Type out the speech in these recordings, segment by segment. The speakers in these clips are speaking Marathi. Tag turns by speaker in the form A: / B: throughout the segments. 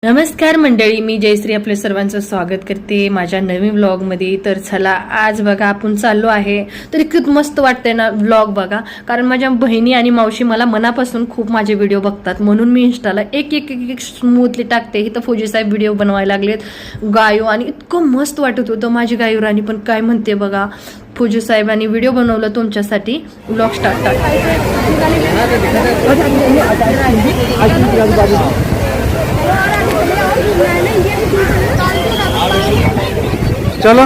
A: नमस्कार मंडळी, मी जयश्री आपल्या सर्वांचं स्वागत करते माझ्या नवीन व्लॉगमध्ये. तर चला, आज बघा आपण चाललो आहे. तर इतकं मस्त वाटतंय ना व्लॉग बघा, कारण माझ्या बहिणी आणि मावशी मला मनापासून खूप माझे व्हिडिओ बघतात, म्हणून मी इंस्टाला एक एक एक एक स्मूथली टाकते. इथं फौजी साहेब व्हिडिओ बनवायला लागलेत गायो, आणि इतकं मस्त वाटत होतं. माझी गायो राणी पण काय म्हणते बघा, फौजी साहेबांनी व्हिडिओ बनवलं तुमच्यासाठी. Vlog start.
B: चलो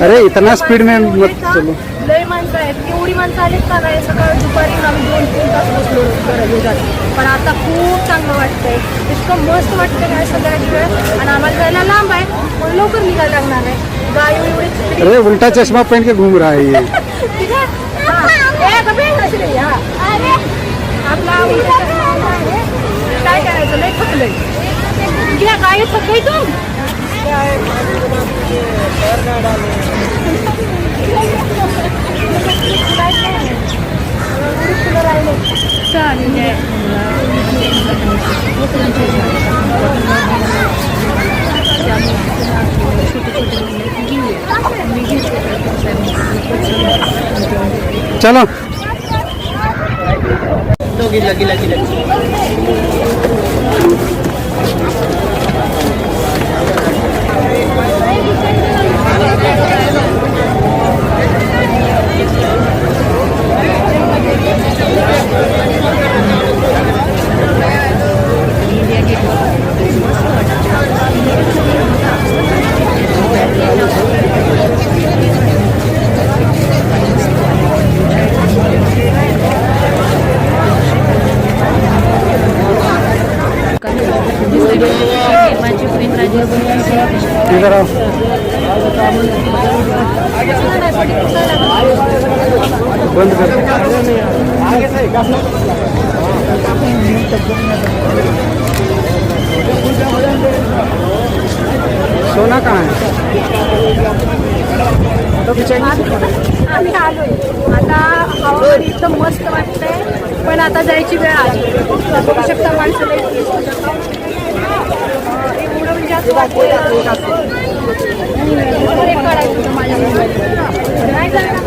B: अरे इतना स्पीड में मत चलो.
C: लय माणसं आहेत, एवढी माणसं आलीत का नाही. सकाळी दुपारी आम्ही 2-3 तास बसलो पण आता खूप चांगलं वाटतंय. इतकं मस्त वाटतं काय सगळ्याची वेळ. आणि आम्हाला जायला लांब आहे, पण लवकर निघायला लागणार आहे. गाय एवढी.
B: अरे उल्टा चश्मा पहन के घूम रहा है ये.
C: ठीक आहे. आपला उलटा चष्मा आहे. काय करायचं, लय थकलंय. घ्या गाय थकलंय तू.
B: चलो
A: माझी बहीण राजी
B: इधर आओ. बंद कर. सोना कहाँ है?
C: आम्ही आलोय आता. हवामान इतकं मस्त वाटतंय, पण आता जायची वेळ आली. बघू शकता माणसं एवढं म्हणजे असं काढायचं होतं माझ्या मोबाईल. नाही जाणार.